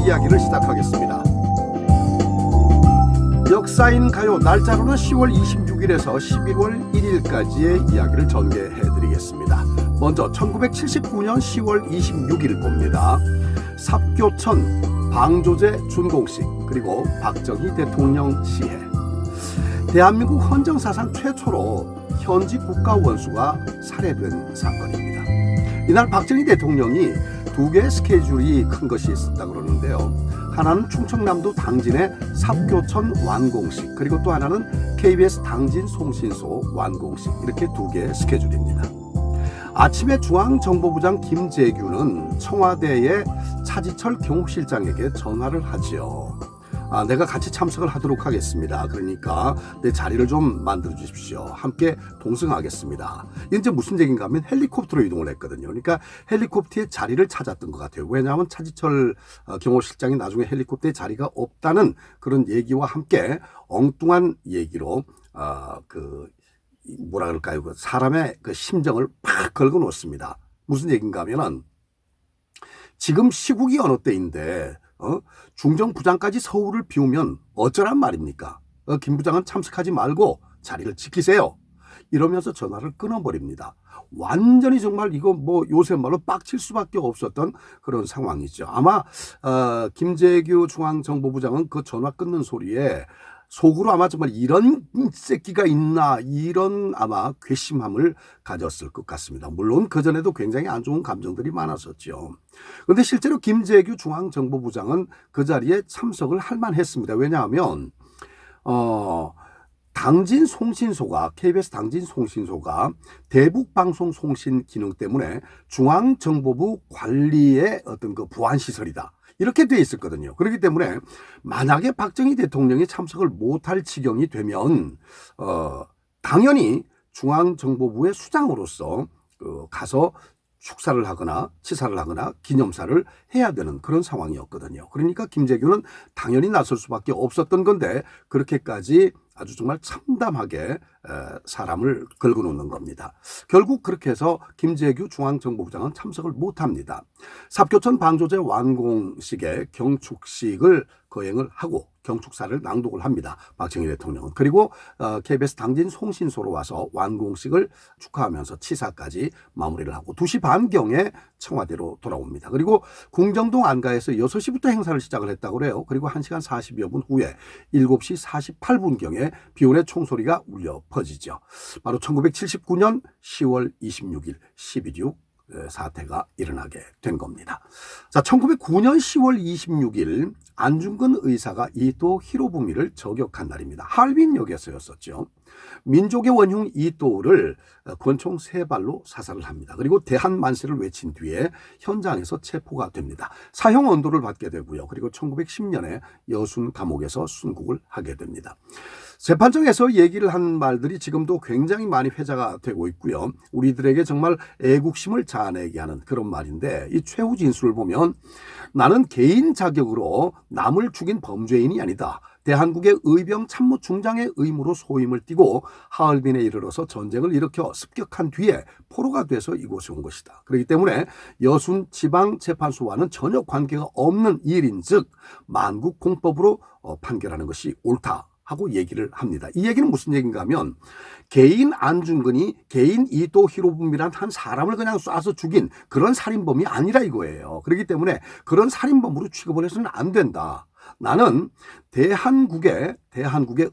이야기를 시작하겠습니다. 역사인 가요, 날짜로는 10월 26일에서 11월 1일까지의 이야기를 전개해드리겠습니다. 먼저 1979년 10월 26일 봅니다. 삽교천 방조제 준공식, 그리고 박정희 대통령 시해. 대한민국 헌정사상 최초로 현지 국가원수가 살해된 사건입니다. 이날 박정희 대통령이 두 개의 스케줄이 큰 것이 있었다고 그러는데요. 하나는 충청남도 당진의 삽교천 완공식, 그리고 또 하나는 KBS 당진 송신소 완공식, 이렇게 두 개의 스케줄입니다. 아침에 중앙정보부장 김재규는 청와대의 차지철 경호실장에게 전화를 하지요. 내가 같이 참석을 하도록 하겠습니다. 그러니까 내 자리를 좀 만들어 주십시오. 함께 동승하겠습니다. 이제 무슨 얘기인가 하면 헬리콥터로 이동을 했거든요. 그러니까 헬리콥터의 자리를 찾았던 것 같아요. 왜냐하면 차지철 경호실장이 나중에 헬리콥터에 자리가 없다는 그런 얘기와 함께 엉뚱한 얘기로 뭐라 그럴까요? 사람의 그 심정을 팍 긁어 놓습니다. 무슨 얘기인가 하면은 지금 시국이 어느 때인데 중정 부장까지 서울을 비우면 어쩌란 말입니까? 김 부장은 참석하지 말고 자리를 지키세요. 이러면서 전화를 끊어버립니다. 완전히 정말 이거 뭐 요새 말로 빡칠 수밖에 없었던 그런 상황이죠. 아마 김재규 중앙정보부장은 그 전화 끊는 소리에 속으로 아마 정말 이런 새끼가 있나, 이런 아마 괘씸함을 가졌을 것 같습니다. 물론 그전에도 굉장히 안 좋은 감정들이 많았었죠. 그런데 실제로 김재규 중앙정보부장은 그 자리에 참석을 할 만했습니다. 왜냐하면 당진 송신소가, KBS 당진 송신소가 대북방송 송신 기능 때문에 중앙정보부 관리의 어떤 그 보안시설이다, 이렇게 돼 있었거든요. 그렇기 때문에 만약에 박정희 대통령이 참석을 못할 지경이 되면 당연히 중앙정보부의 수장으로서 가서 축사를 하거나 치사를 하거나 기념사를 해야 되는 그런 상황이었거든요. 그러니까 김재규는 당연히 나설 수밖에 없었던 건데 그렇게까지 아주 정말 참담하게 사람을 긁어놓는 겁니다. 결국 그렇게 해서 김재규 중앙정보부장은 참석을 못합니다. 삽교천 방조제 완공식의 경축식을 거행을 하고 경축사를 낭독을 합니다. 박정희 대통령은. 그리고 KBS 당진 송신소로 와서 완공식을 축하하면서 치사까지 마무리를 하고 2시 반경에 청와대로 돌아옵니다. 그리고 궁정동 안가에서 6시부터 행사를 시작을 했다고 그래요. 그리고 1시간 40여 분 후에 7시 48분경에 비운의 총소리가 울려 퍼지죠. 바로 1979년 10월 26일 11.6 사태가 일어나게 된 겁니다. 자, 1909년 10월 26일 안중근 의사가 이토 히로부미를 저격한 날입니다. 하얼빈역에서였었죠. 민족의 원흉 이토를 권총 3발로 사살을 합니다. 그리고 대한만세를 외친 뒤에 현장에서 체포가 됩니다. 사형 언도를 받게 되고요. 그리고 1910년에 여순 감옥에서 순국을 하게 됩니다. 재판정에서 얘기를 한 말들이 지금도 굉장히 많이 회자가 되고 있고요. 우리들에게 정말 애국심을 자아내게 하는 그런 말인데, 이 최후 진술을 보면 나는 개인 자격으로 남을 죽인 범죄인이 아니다. 대한국의 의병 참모 중장의 의무로 소임을 띠고 하얼빈에 이르러서 전쟁을 일으켜 습격한 뒤에 포로가 돼서 이곳에 온 것이다. 그렇기 때문에 여순 지방재판소와는 전혀 관계가 없는 일인즉 만국 공법으로 판결하는 것이 옳다 하고 얘기를 합니다. 이 얘기는 무슨 얘기인가 하면 개인 안중근이 개인 이토 히로부미란 한 사람을 그냥 쏴서 죽인 그런 살인범이 아니라 이거예요. 그렇기 때문에 그런 살인범으로 취급을 해서는 안 된다. 나는 대한국의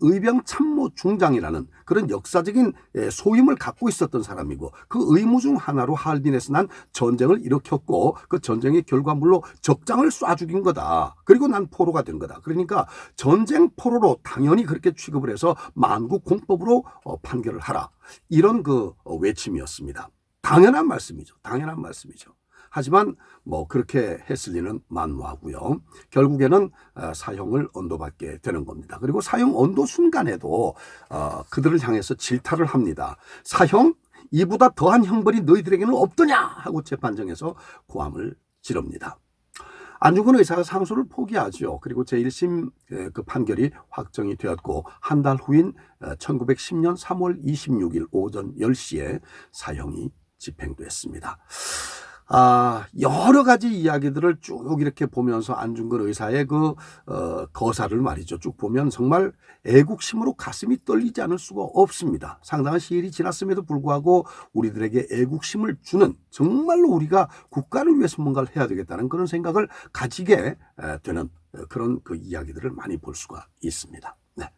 의병 참모 중장이라는 그런 역사적인 소임을 갖고 있었던 사람이고, 그 의무 중 하나로 하얼빈에서 난 전쟁을 일으켰고 그 전쟁의 결과물로 적장을 쏴 죽인 거다. 그리고 난 포로가 된 거다. 그러니까 전쟁 포로로 당연히 그렇게 취급을 해서 만국 공법으로 판결을 하라. 이런 그 외침이었습니다. 당연한 말씀이죠. 당연한 말씀이죠. 하지만 뭐 그렇게 했을 리는 만무하고요. 결국에는 사형을 언도받게 되는 겁니다. 그리고 사형 언도 순간에도 그들을 향해서 질타를 합니다. 사형? 이보다 더한 형벌이 너희들에게는 없더냐? 하고 재판정에서 고함을 지릅니다. 안중근 의사가 상소를 포기하죠. 그리고 제1심 그 판결이 확정이 되었고 한 달 후인 1910년 3월 26일 오전 10시에 사형이 집행됐습니다. 여러 가지 이야기들을 쭉 이렇게 보면서 안중근 의사의 거사를 말이죠. 쭉 보면 정말 애국심으로 가슴이 떨리지 않을 수가 없습니다. 상당한 시일이 지났음에도 불구하고 우리들에게 애국심을 주는, 정말로 우리가 국가를 위해서 뭔가를 해야 되겠다는 그런 생각을 가지게 되는 그런 이야기들을 많이 볼 수가 있습니다. 네.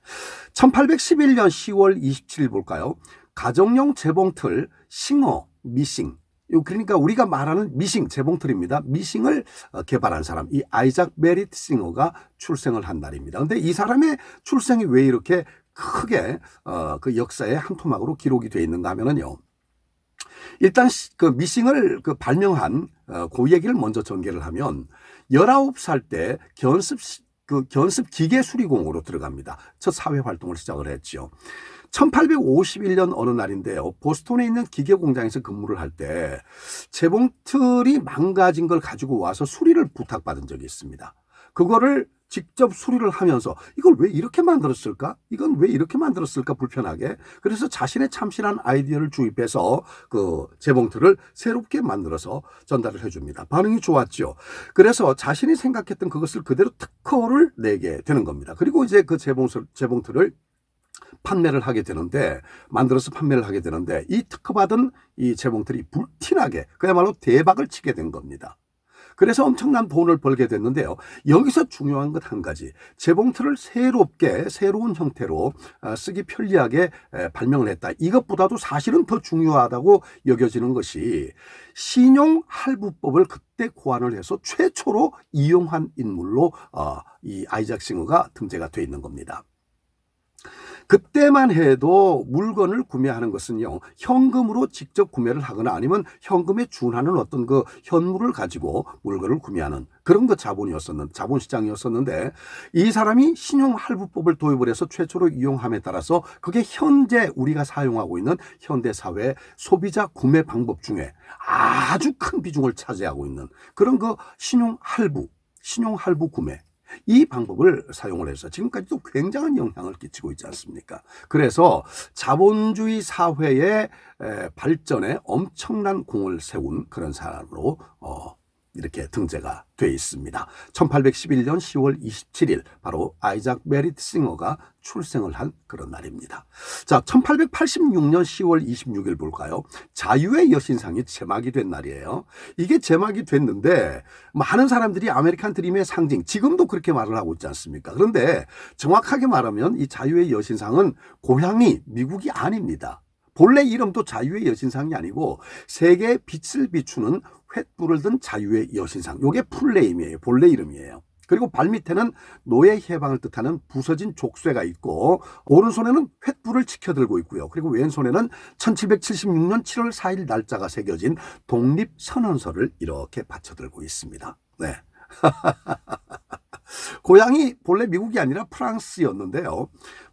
1811년 10월 27일 볼까요? 가정용 재봉틀 싱어 미싱, 그러니까 우리가 말하는 미싱, 재봉틀입니다. 미싱을 개발한 사람, 이 아이작 메리트 싱어가 출생을 한 날입니다. 그런데 이 사람의 출생이 왜 이렇게 크게 그 역사의 한 토막으로 기록이 되어 있는가 하면요. 일단 그 미싱을 발명한 그 얘기를 먼저 전개를 하면 19살 때 견습 기계 수리공으로 들어갑니다. 첫 사회 활동을 시작을 했죠. 1851년 어느 날인데요. 보스턴에 있는 기계 공장에서 근무를 할 때 재봉틀이 망가진 걸 가지고 와서 수리를 부탁받은 적이 있습니다. 그거를 직접 수리를 하면서 이걸 왜 이렇게 만들었을까? 이건 왜 이렇게 만들었을까? 불편하게. 그래서 자신의 참신한 아이디어를 주입해서 그 재봉틀을 새롭게 만들어서 전달을 해줍니다. 반응이 좋았죠. 그래서 자신이 생각했던 그것을 그대로 특허를 내게 되는 겁니다. 그리고 이제 그 재봉틀을 판매를 하게 되는데, 만들어서 판매를 하게 되는데, 이 특허받은 이 재봉틀이 불티나게 그야말로 대박을 치게 된 겁니다. 그래서 엄청난 돈을 벌게 됐는데요. 여기서 중요한 것 한 가지, 재봉틀을 새로운 형태로 쓰기 편리하게 발명을 했다. 이것보다도 사실은 더 중요하다고 여겨지는 것이 신용 할부법을 그때 고안을 해서 최초로 이용한 인물로 이 아이작 싱어가 등재가 되어 있는 겁니다. 그때만 해도 물건을 구매하는 것은요, 현금으로 직접 구매를 하거나 아니면 현금에 준하는 어떤 그 현물을 가지고 물건을 구매하는 그런 자본시장이었었는데, 이 사람이 신용할부법을 도입을 해서 최초로 이용함에 따라서 그게 현재 우리가 사용하고 있는 현대사회의 소비자 구매 방법 중에 아주 큰 비중을 차지하고 있는 그런 신용할부 구매, 이 방법을 사용을 해서 지금까지도 굉장한 영향을 끼치고 있지 않습니까? 그래서 자본주의 사회의 발전에 엄청난 공을 세운 그런 사람으로 이렇게 등재가 돼 있습니다. 1811년 10월 27일 바로 아이작 메리트 싱어가 출생을 한 그런 날입니다. 자, 1886년 10월 26일 볼까요? 자유의 여신상이 제막이 된 날이에요. 이게 제막이 됐는데 많은 사람들이 아메리칸 드림의 상징, 지금도 그렇게 말을 하고 있지 않습니까? 그런데 정확하게 말하면 이 자유의 여신상은 고향이 미국이 아닙니다. 본래 이름도 자유의 여신상이 아니고 세계의 빛을 비추는 횃불을 든 자유의 여신상. 이게 풀네임이에요. 본래 이름이에요. 그리고 발밑에는 노예 해방을 뜻하는 부서진 족쇄가 있고, 오른손에는 횃불을 치켜들고 있고요. 그리고 왼손에는 1776년 7월 4일 날짜가 새겨진 독립선언서를 이렇게 받쳐들고 있습니다. 네. 고향이 본래 미국이 아니라 프랑스였는데요.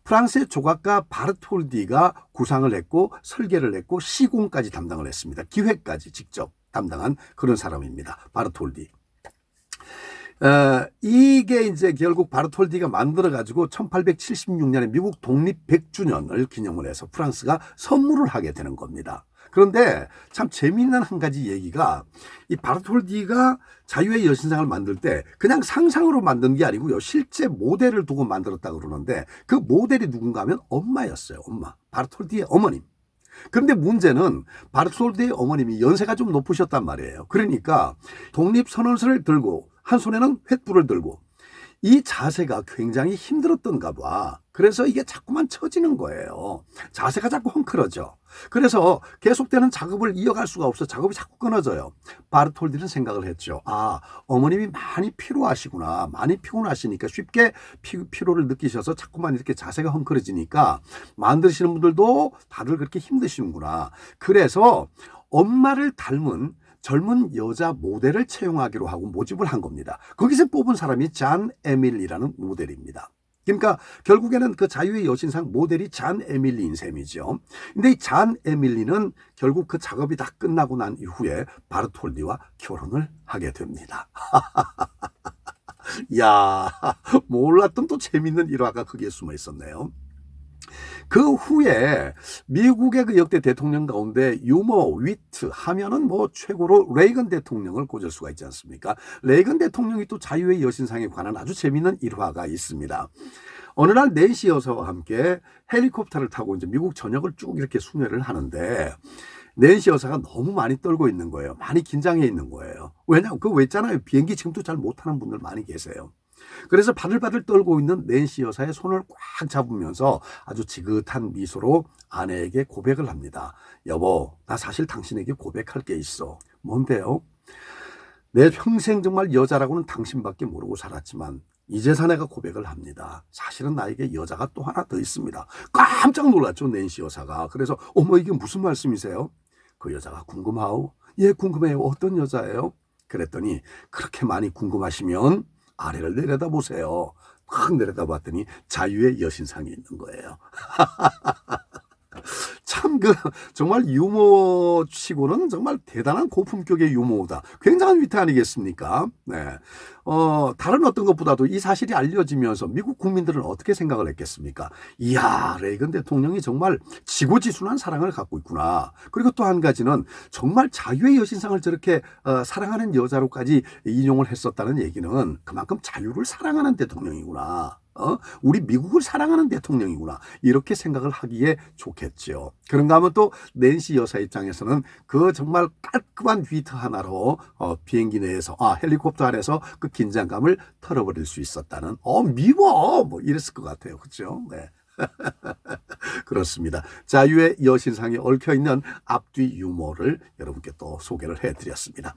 프랑스의 조각가 바르톨디가 구상을 했고 설계를 했고 시공까지 담당을 했습니다. 기획까지 직접 담당한 그런 사람입니다. 바르톨디. 이게 이제 결국 바르톨디가 만들어가지고 1876년에 미국 독립 100주년을 기념을 해서 프랑스가 선물을 하게 되는 겁니다. 그런데 참 재미있는 한 가지 얘기가, 이 바르톨디가 자유의 여신상을 만들 때 그냥 상상으로 만든 게 아니고요, 실제 모델을 두고 만들었다고 그러는데 그 모델이 누군가 하면 엄마였어요. 엄마. 바르톨디의 어머님. 그런데 문제는 바르톨디의 어머님이 연세가 좀 높으셨단 말이에요. 그러니까 독립선언서를 들고 한 손에는 횃불을 들고 이 자세가 굉장히 힘들었던가 봐. 그래서 이게 자꾸만 처지는 거예요. 자세가 자꾸 헝클어져. 그래서 계속되는 작업을 이어갈 수가 없어. 작업이 자꾸 끊어져요. 바르톨디는 생각을 했죠. 어머님이 많이 피로하시구나. 많이 피곤하시니까 쉽게 피로를 느끼셔서 자꾸만 이렇게 자세가 헝클어지니까 만드시는 분들도 다들 그렇게 힘드시는구나. 그래서 엄마를 닮은 젊은 여자 모델을 채용하기로 하고 모집을 한 겁니다. 거기서 뽑은 사람이 잔 에밀리라는 모델입니다. 그러니까 결국에는 그 자유의 여신상 모델이 잔 에밀리인 셈이죠. 근데 이 잔 에밀리는 결국 그 작업이 다 끝나고 난 이후에 바르톨디와 결혼을 하게 됩니다. 야, 몰랐던 또 재밌는 일화가 거기에 숨어 있었네요. 그 후에 미국의 그 역대 대통령 가운데 유머, 위트 하면은 뭐 최고로 레이건 대통령을 꽂을 수가 있지 않습니까? 레이건 대통령이 또 자유의 여신상에 관한 아주 재미있는 일화가 있습니다. 어느 날 낸시 여사와 함께 헬리콥터를 타고 이제 미국 전역을 쭉 이렇게 순회를 하는데 낸시 여사가 너무 많이 떨고 있는 거예요. 많이 긴장해 있는 거예요. 왜냐하면 그거 있잖아요. 비행기 지금도 잘 못하는 분들 많이 계세요. 그래서 바들바들 떨고 있는 낸시 여사의 손을 꽉 잡으면서 아주 지긋한 미소로 아내에게 고백을 합니다. 여보, 나 사실 당신에게 고백할 게 있어. 뭔데요? 내 평생 정말 여자라고는 당신밖에 모르고 살았지만 이제서 내가 고백을 합니다. 사실은 나에게 여자가 또 하나 더 있습니다. 깜짝 놀랐죠, 낸시 여사가. 그래서 어머, 이게 무슨 말씀이세요? 그 여자가 궁금하오? 예, 궁금해요. 어떤 여자예요? 그랬더니 그렇게 많이 궁금하시면 아래를 내려다보세요. 확 내려다봤더니 자유의 여신상이 있는 거예요. 참 정말 유머치고는 정말 대단한 고품격의 유머다. 굉장한 위트 아니겠습니까? 네. 다른 어떤 것보다도 이 사실이 알려지면서 미국 국민들은 어떻게 생각을 했겠습니까? 이야, 레이건 대통령이 정말 지고지순한 사랑을 갖고 있구나. 그리고 또 한 가지는 정말 자유의 여신상을 저렇게 사랑하는 여자로까지 인용을 했었다는 얘기는 그만큼 자유를 사랑하는 대통령이구나. 우리 미국을 사랑하는 대통령이구나. 이렇게 생각을 하기에 좋겠죠. 그런가 하면 또 낸시 여사 입장에서는 그 정말 깔끔한 휘트 하나로 비행기 내에서 헬리콥터 안에서 그 긴장감을 털어버릴 수 있었다는 미워 뭐 이랬을 것 같아요. 그렇죠? 네. 그렇습니다. 자유의 여신상에 얽혀있는 앞뒤 유머를 여러분께 또 소개를 해드렸습니다.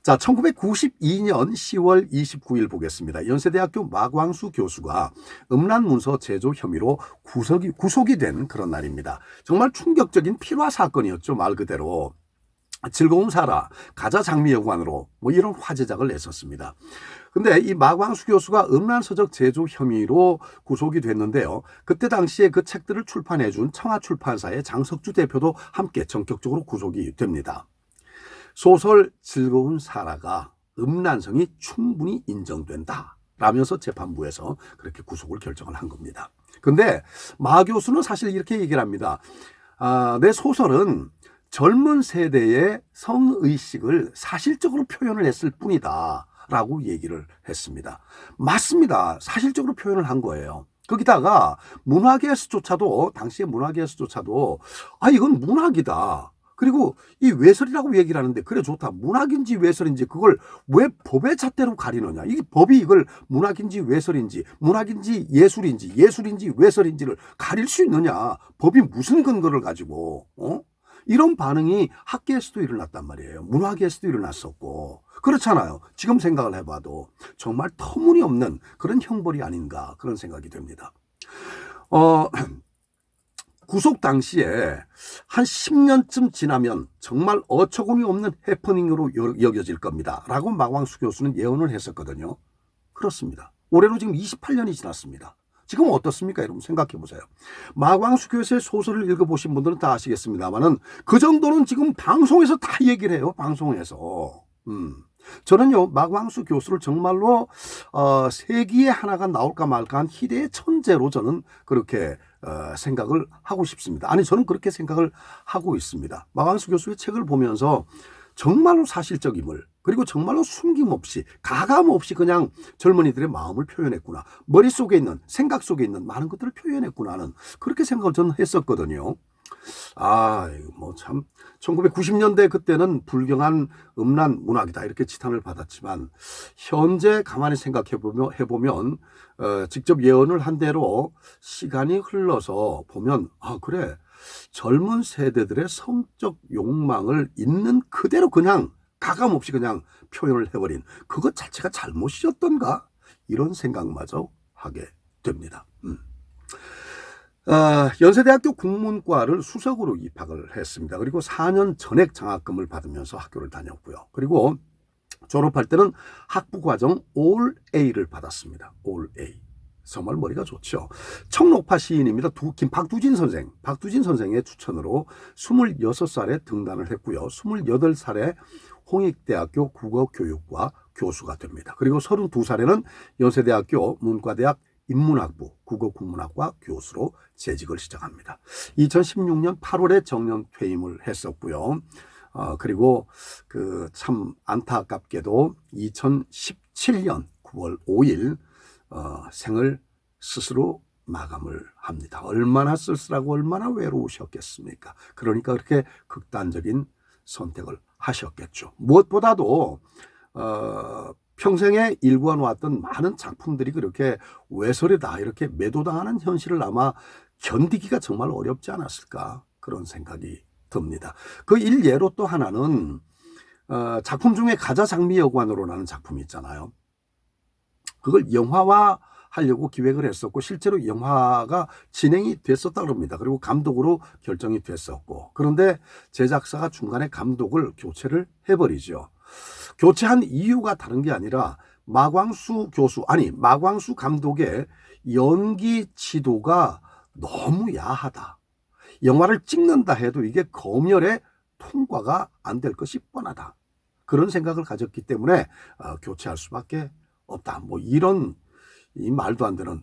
자, 1992년 10월 29일 보겠습니다. 연세대학교 마광수 교수가 음란문서 제조 혐의로 구속이 된 그런 날입니다. 정말 충격적인 필화 사건이었죠. 말 그대로. 즐거운 살아, 가자 장미 여관으로 뭐 이런 화제작을 냈었습니다. 근데 이 마광수 교수가 음란서적 제조 혐의로 구속이 됐는데요. 그때 당시에 그 책들을 출판해준 청아출판사의 장석주 대표도 함께 전격적으로 구속이 됩니다. 소설 즐거운 살아가 음란성이 충분히 인정된다 라면서 재판부에서 그렇게 구속을 결정을 한 겁니다. 근데 마 교수는 사실 이렇게 얘기를 합니다. 내 소설은 젊은 세대의 성의식을 사실적으로 표현을 했을 뿐이다 라고 얘기를 했습니다. 맞습니다. 사실적으로 표현을 한 거예요. 거기다가 문학에서조차도 당시의 문학에서조차도 이건 문학이다. 그리고 이 외설이라고 얘기를 하는데 그래 좋다. 문학인지 외설인지 그걸 왜 법의 잣대로 가리느냐. 이 법이 이걸 문학인지 외설인지 문학인지 예술인지 외설인지를 가릴 수 있느냐. 법이 무슨 근거를 가지고 이런 반응이 학계에서도 일어났단 말이에요. 문화계에서도 일어났었고. 그렇잖아요. 지금 생각을 해봐도 정말 터무니없는 그런 형벌이 아닌가 그런 생각이 됩니다. 구속 당시에 한 10년쯤 지나면 정말 어처구니 없는 해프닝으로 여겨질 겁니다. 라고 마광수 교수는 예언을 했었거든요. 그렇습니다. 올해로 지금 28년이 지났습니다. 지금 어떻습니까? 여러분 생각해 보세요. 마광수 교수의 소설을 읽어보신 분들은 다 아시겠습니다만은 그 정도는 지금 방송에서 다 얘기를 해요. 방송에서. 저는요 마광수 교수를 정말로 세기에 하나가 나올까 말까한 희대의 천재로 저는 그렇게 생각을 하고 싶습니다. 아니 저는 그렇게 생각을 하고 있습니다. 마광수 교수의 책을 보면서 정말로 사실적임을 그리고 정말로 숨김없이 가감없이 그냥 젊은이들의 마음을 표현했구나. 머릿속에 있는 생각 속에 있는 많은 것들을 표현했구나 하는 그렇게 생각을 저는 했었거든요. 뭐 참 1990년대 그때는 불경한 음란 문학이다 이렇게 지탄을 받았지만 현재 가만히 생각해 보면 직접 예언을 한 대로 시간이 흘러서 보면 그래 젊은 세대들의 성적 욕망을 있는 그대로 그냥 가감없이 그냥 표현을 해버린 그것 자체가 잘못이었던가 이런 생각마저 하게 됩니다. 연세대학교 국문과를 수석으로 입학을 했습니다. 그리고 4년 전액 장학금을 받으면서 학교를 다녔고요. 그리고 졸업할 때는 학부과정 올 A를 받았습니다. 올 A. 정말 머리가 좋죠. 청록파 시인입니다. 박두진 선생의 추천으로 26살에 등단을 했고요. 28살에 홍익대학교 국어교육과 교수가 됩니다. 그리고 32살에는 연세대학교 문과대학 인문학부 국어국문학과 교수로 재직을 시작합니다. 2016년 8월에 정년 퇴임을 했었고요. 그리고 그 참 안타깝게도 2017년 9월 5일 생을 스스로 마감을 합니다. 얼마나 쓸쓸하고 얼마나 외로우셨겠습니까? 그러니까 그렇게 극단적인 선택을 하셨겠죠. 무엇보다도 평생에 일구어 놓았던 많은 작품들이 그렇게 외설이다 이렇게 매도당하는 현실을 아마 견디기가 정말 어렵지 않았을까 그런 생각이 듭니다. 그 일예로 또 하나는 작품 중에 가자장미 여관으로라는 작품이 있잖아요. 그걸 영화화 하려고 기획을 했었고 실제로 영화가 진행이 됐었다고 합니다. 그리고 감독으로 결정이 됐었고 그런데 제작사가 중간에 감독을 교체를 해버리죠. 교체한 이유가 다른 게 아니라 마광수 감독의 연기 지도가 너무 야하다. 영화를 찍는다 해도 이게 검열에 통과가 안 될 것이 뻔하다. 그런 생각을 가졌기 때문에 교체할 수밖에 없다. 뭐 이런 이 말도 안 되는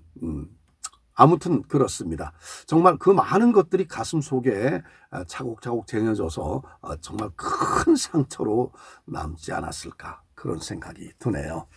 아무튼 그렇습니다. 정말 그 많은 것들이 가슴 속에 차곡차곡 쟁여져서 정말 큰 상처로 남지 않았을까 그런 생각이 드네요.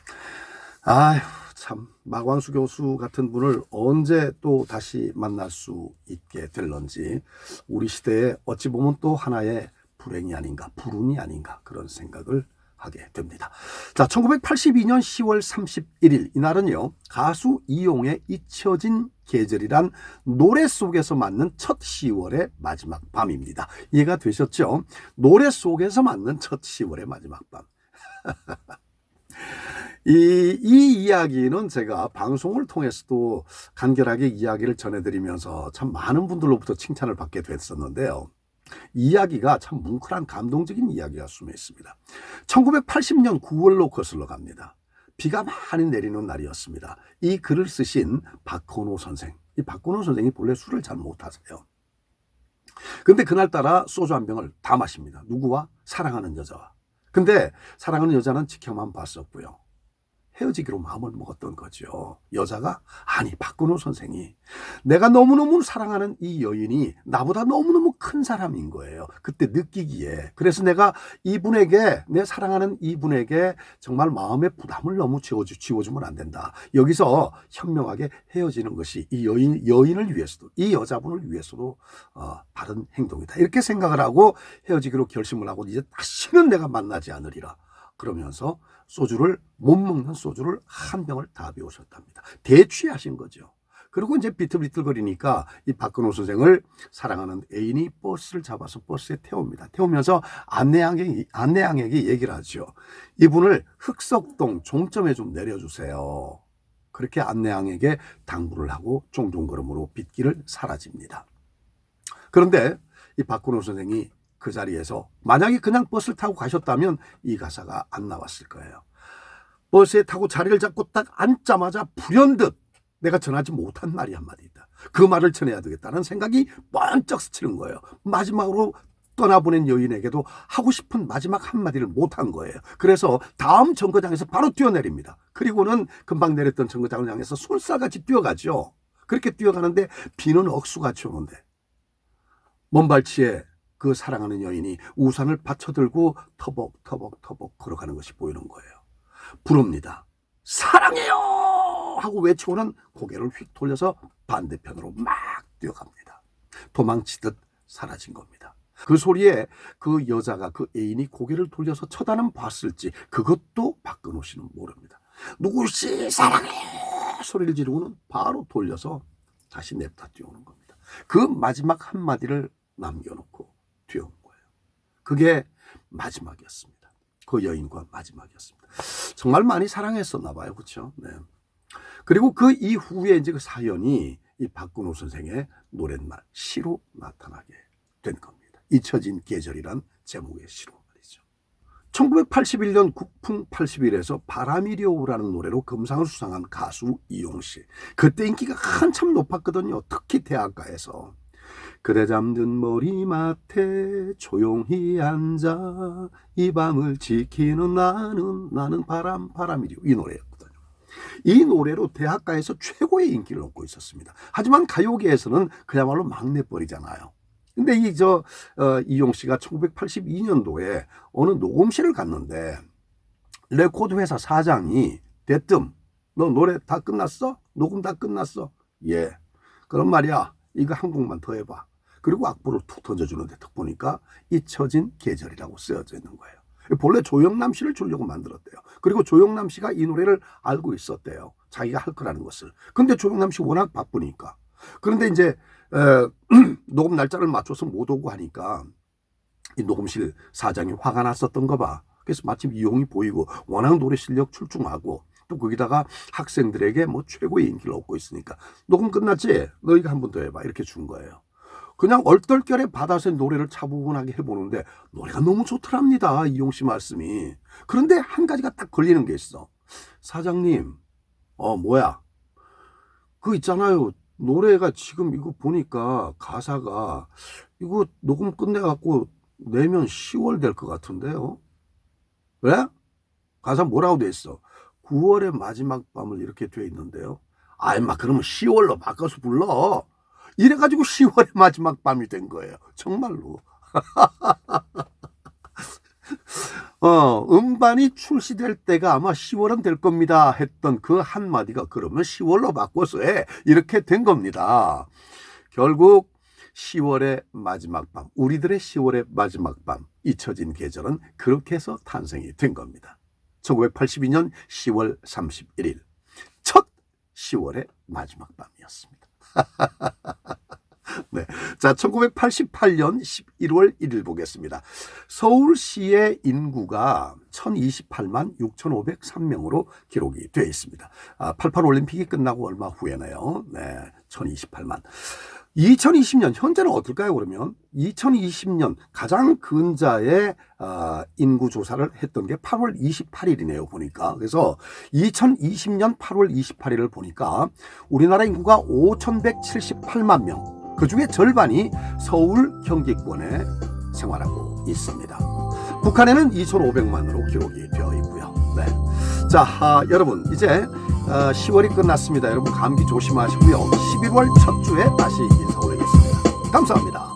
아휴 참 마광수 교수 같은 분을 언제 또 다시 만날 수 있게 될런지 우리 시대에 어찌 보면 또 하나의 불행이 아닌가 불운이 아닌가 그런 생각을 하게 됩니다. 자, 1982년 10월 31일 이날은요. 가수 이용의 잊혀진 계절이란 노래 속에서 맞는 첫 10월의 마지막 밤입니다. 이해가 되셨죠? 노래 속에서 맞는 첫 10월의 마지막 밤. 이 이야기는 제가 방송을 통해서도 간결하게 이야기를 전해드리면서 참 많은 분들로부터 칭찬을 받게 됐었는데요. 이야기가 참 뭉클한 감동적인 이야기가 숨어 있습니다. 1980년 9월로 거슬러 갑니다. 비가 많이 내리는 날이었습니다. 이 글을 쓰신 박건호 선생. 이 박건호 선생이 본래 술을 잘 못하세요. 근데 그날따라 소주 한 병을 다 마십니다. 누구와? 사랑하는 여자와. 근데 사랑하는 여자는 지켜만 봤었고요. 헤어지기로 마음을 먹었던 거죠. 여자가 아니 박건호 선생이 내가 너무너무 사랑하는 이 여인이 나보다 너무너무 큰 사람인 거예요. 그때 느끼기에. 그래서 내가 이분에게 내 사랑하는 이분에게 정말 마음의 부담을 너무 지워주면 안 된다. 여기서 현명하게 헤어지는 것이 이 여인을 위해서도 이 여자분을 위해서도 바른 행동이다. 이렇게 생각을 하고 헤어지기로 결심을 하고 이제 다시는 내가 만나지 않으리라. 그러면서 못 먹는 소주를 한 병을 다 비우셨답니다. 대취하신 거죠. 그리고 이제 비틀비틀거리니까 이 박근호 선생을 사랑하는 애인이 버스를 잡아서 버스에 태웁니다. 태우면서 안내양에게 얘기를 하죠. 이분을 흑석동 종점에 좀 내려주세요. 그렇게 안내양에게 당부를 하고 종종걸음으로 빗길을 사라집니다. 그런데 이 박근호 선생이 그 자리에서 만약에 그냥 버스를 타고 가셨다면 이 가사가 안 나왔을 거예요. 버스에 타고 자리를 잡고 딱 앉자마자 불현듯 내가 전하지 못한 말이 한마디 있다. 그 말을 전해야 되겠다는 생각이 번쩍 스치는 거예요. 마지막으로 떠나보낸 여인에게도 하고 싶은 마지막 한마디를 못한 거예요. 그래서 다음 정거장에서 바로 뛰어내립니다. 그리고는 금방 내렸던 정거장을 향해서 솔사같이 뛰어가죠. 그렇게 뛰어가는데 비는 억수같이 오는데 먼 발치에 그 사랑하는 여인이 우산을 받쳐들고 터벅터벅 걸어가는 것이 보이는 거예요. 부릅니다. 사랑해요! 하고 외치고는 고개를 휙 돌려서 반대편으로 막 뛰어갑니다. 도망치듯 사라진 겁니다. 그 소리에 그 여자가 그 애인이 고개를 돌려서 쳐다는 봤을지 그것도 박근호 씨는 모릅니다. 누구시 사랑해요! 소리를 지르고는 바로 돌려서 다시 냅다 뛰어오는 겁니다. 그 마지막 한마디를 남겨놓고 뛰어온 거예요. 그게 마지막이었습니다. 그 여인과 마지막이었습니다. 정말 많이 사랑했었나 봐요. 그렇죠? 네. 그리고 그 이후에 이제 그 사연이 이 박근호 선생의 노랫말 시로 나타나게 된 겁니다. 잊혀진 계절이란 제목의 시로 말이죠. 1981년 국풍 80일에서 바람이리 오라는 노래로 금상을 수상한 가수 이용 씨. 그때 인기가 한참 높았거든요. 특히 대학가에서. 그대 잠든 머리맡에 조용히 앉아 이 밤을 지키는 나는 바람이리오 이 노래였거든요. 이 노래로 대학가에서 최고의 인기를 얻고 있었습니다. 하지만 가요계에서는 그야말로 막내뻘이잖아요. 근데 이용 씨가 1982년도에 어느 녹음실을 갔는데 레코드 회사 사장이 대뜸 너 노래 다 끝났어? 녹음 다 끝났어? 예. 그럼 말이야 이거 한 곡만 더 해봐. 그리고 악보를 툭 던져주는데 딱 보니까 잊혀진 계절이라고 쓰여져 있는 거예요. 본래 조영남 씨를 주려고 만들었대요. 그리고 조영남 씨가 이 노래를 알고 있었대요. 자기가 할 거라는 것을. 근데 조영남 씨 워낙 바쁘니까. 그런데 이제 녹음 날짜를 맞춰서 못 오고 하니까 이 녹음실 사장이 화가 났었던 거 봐. 그래서 마침 이용이 보이고 워낙 노래 실력 출중하고 또 거기다가 학생들에게 뭐 최고의 인기를 얻고 있으니까 녹음 끝났지? 너 이거 한 번 더 해봐. 이렇게 준 거예요. 그냥 얼떨결에 받아서 노래를 차분하게 해보는데 노래가 너무 좋더랍니다. 이용 씨 말씀이. 그런데 한 가지가 딱 걸리는 게 있어. 사장님, 뭐야? 그 있잖아요. 노래가 지금 이거 보니까 가사가 이거 녹음 끝내갖고 내면 10월 될 것 같은데요. 왜? 가사 뭐라고 돼 있어? 9월의 마지막 밤을 이렇게 돼 있는데요. 임마 그러면 10월로 바꿔서 불러. 이래가지고 10월의 마지막 밤이 된 거예요. 정말로. 음반이 출시될 때가 아마 10월은 될 겁니다 했던 그 한마디가 그러면 10월로 바꿔서 해. 이렇게 된 겁니다. 결국 10월의 마지막 밤, 우리들의 10월의 마지막 밤, 잊혀진 계절은 그렇게 해서 탄생이 된 겁니다. 1982년 10월 31일, 첫 10월의 마지막 밤이었습니다. 네. 자, 1988년 11월 1일 보겠습니다. 서울시의 인구가 1028만 6,503명으로 기록이 되어 있습니다. 88 올림픽이 끝나고 얼마 후에네요. 네. 1028만. 2020년 현재는 어떨까요? 그러면 2020년 가장 근자의 인구 조사를 했던 게 8월 28일이네요. 보니까. 그래서 2020년 8월 28일을 보니까 우리나라 인구가 5,178만 명. 그중에 절반이 서울 경기권에 생활하고 있습니다. 북한에는 2,500만으로 기록이 되어 있고요. 네. 자, 여러분 이제 10월이 끝났습니다. 여러분 감기 조심하시고요. 11월 첫 주에 다시 인사 올리겠습니다. 감사합니다.